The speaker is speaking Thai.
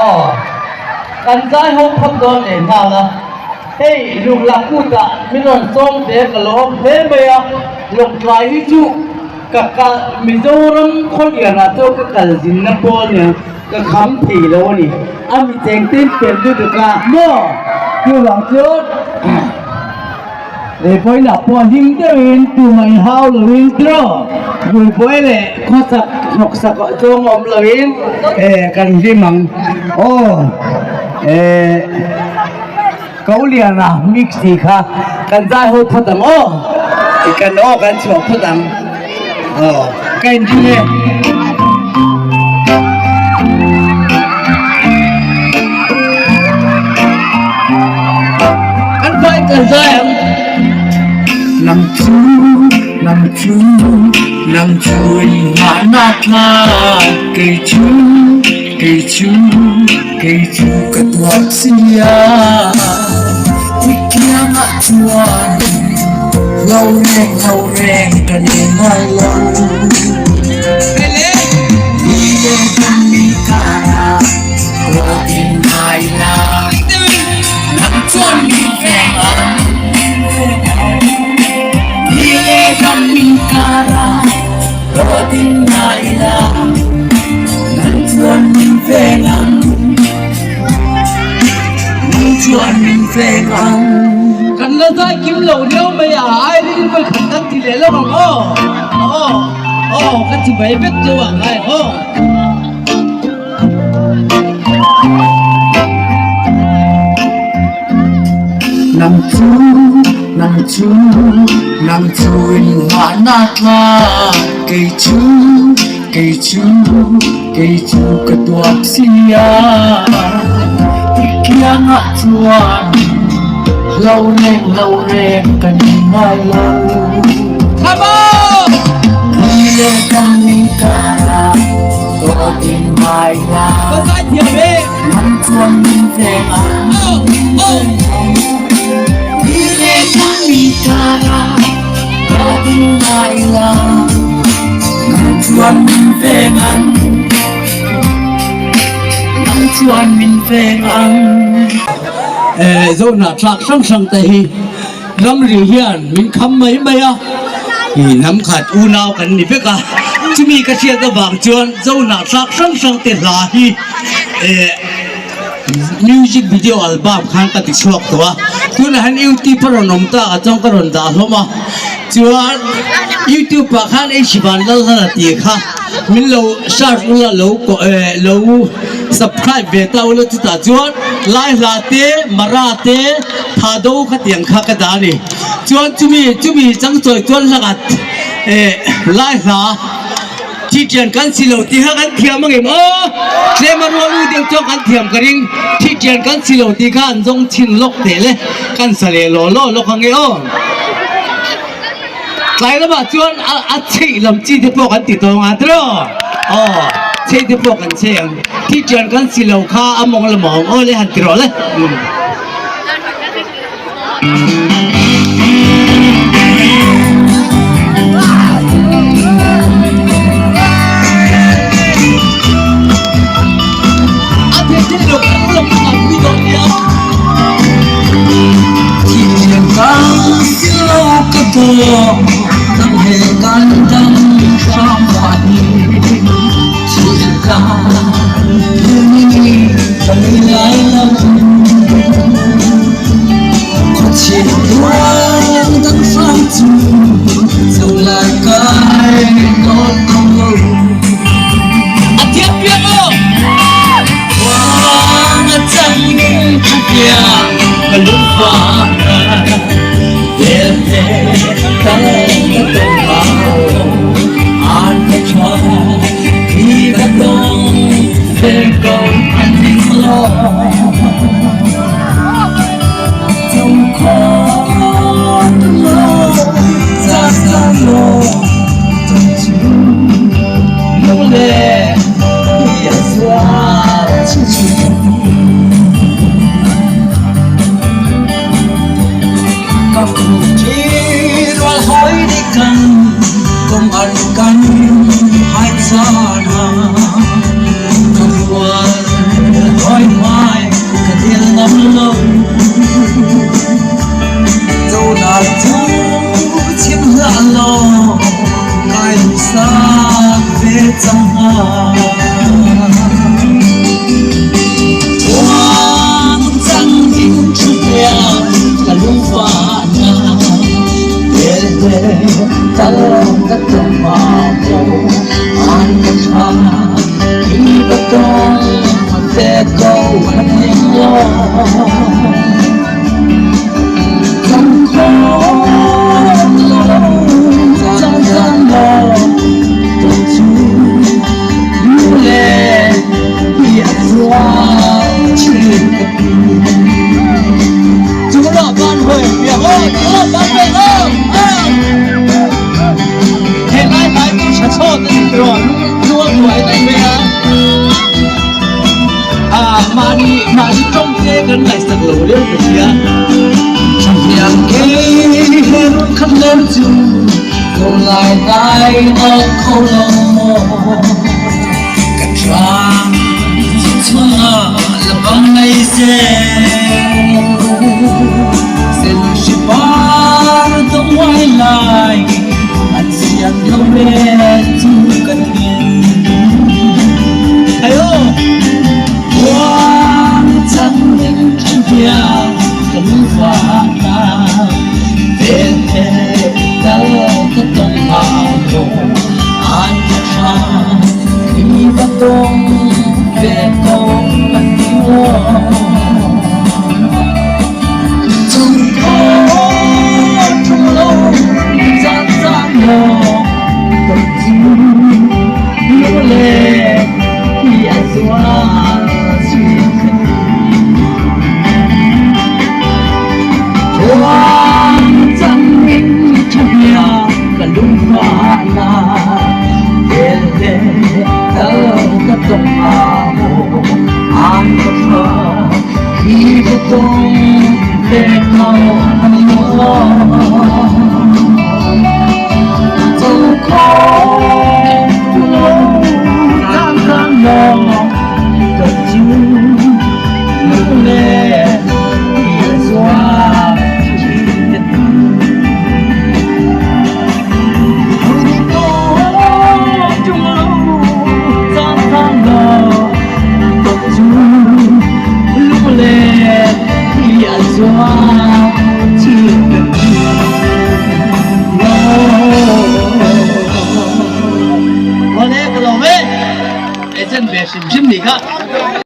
อ๋อกันใจห้องพักโดนเองเงาละเฮ้ยลูกหลักพูดอะไม่นอนซ้อมเด็กกะล้อเฮ้ยเบียลูกไล่จู่กับมิโซรัมคนเดียวนะเจ้าก็กัดสินนับโบเนี่ยก็คำถี่แล้วนี่อามีเจงเต้นเปลี่ยนด้วยดูกันมั่วอยู่หลังเจ้าเลยไปหลับพอยิงเดินตัวไม่หาวเลยวิ่งตรออยู่ไปเลยข้อสักหกสักจงอมเลยกันที่มังโอ้เกาหลีนะมิกซี่ค่ะกันใจหัวพัดโอ้กันโอ้กันชอบพัดโอ้กันที่เนี่ยกันใจnằm chui ngã nát la cây chú cất ngọt xia kia ngã chuan lâu reng cả đêm mai lâu đi lên thăm đi cả qua đêm mai la nằm chuan đi về Kara, Rodin Naila, Nantuan Min Vegan, Nantuan Min Vegan. กันแล้วได้กินเหล่าเดียวไม่อยากไอ้ที่มันขัดตั้งทีเดียวแล้วโอ้กันที่ไปเป็ดจัวไงnằm chui ngã nát la cây chú cất ngọt xia kia ngã chuan lâu reng cả đêm mai lâu đi lên cam đi cara có đêm mai la nằm chuan mình về Kara, Rodin Naila, Nantuan Min Vegan. Dẫu nã trạc sang tay Lâm rì hiền mình khăm mấy à Nắm khát u nào cần đi biết à Chứ mi cái chuyện đó vàng chuan Dẫu nã trạc sang tay là hi music video album khang ka tisuak to tu na han YouTube pro nom ta atong ka ron da hloma chuan YouTube pa khan e siban la la ti kha min lo search la lo ko lo subscribe ve ta lo tu ta chuan lai la te mara te tha do kha tiang kha ka da ni chuan chumi chang choi chuan lagat lai laที่เจียนกันสิโลที่ห้ากันเทียมมั้งเอ็มเจ้ามารู้เดี๋ยวจ้องกันเทียมกันริงที่เจียนกันสิโลที่ข้านจงชินลกเตะเลยกันเสลโลลกขังเงี้ยใจแล้วบ่จวนอัดเชี่ยลำจีที่พวกกันติดตัวงานตรอเชี่ยที่พวกกันเชี่ยที่เจียนกันสิโลข้าอมองละมองเลยหันตรอเลยTâm hệ can tâm trong hoạt chỉ cả những phần lại lòng có chỉ đoán tâm sáng chung dẫu là cái có công lòng tiếp biết không qua chân khắc kia và lúc qua ต้องมาแต่ก็วันยังรอทั้งคนทั้งกันรอต้องชูดูแลอยากว่าชีวิตจุลบ้านเฮ้ยเปียกจุลบ้านเฮ้ยเห็นไหมหลายตัวชัดโชดนั่นตัวตัวสวยได้ไหมฮะมานี่จงเจกันไหลสักโลเรื่องเดียวฉันอยากเห็นคันเล่นจูก็ลายได้นอกเขาลงมอกระทางที่เธอละบังในเส้นชิบาต้องไว้ลายอันเสียงเราเวทูกันเห็นไอ้โอ้วันจันทร์ยังคิดยาวกันฟ้าตาเป็นแค่เธอก็ต้องมาโดนอ่านกระชาที่ประตงเป็นกองมันที่วทุกคนทุกโลกจะสร้างโลกต้องจูรู้เลยที่อาสวาชีวิตวันจันทร์มีทุกอย่างก็ลุ่มฟ้าลาเดินเดินเธอก็ต้องมาโมอ่านก็เธอที่ก็ต้องเด็กเขาอันนี้ทุกคนทุกโลกทั้งกันมองก็จูรู้เลยที่สวาชีวิตทุกคนทุกโลกทั้งกันมองก็จูรู้เลยที่สวาชีวิตวันนี้ก็ลงไปเอเจนต์เบสชิมนี่ค่ะ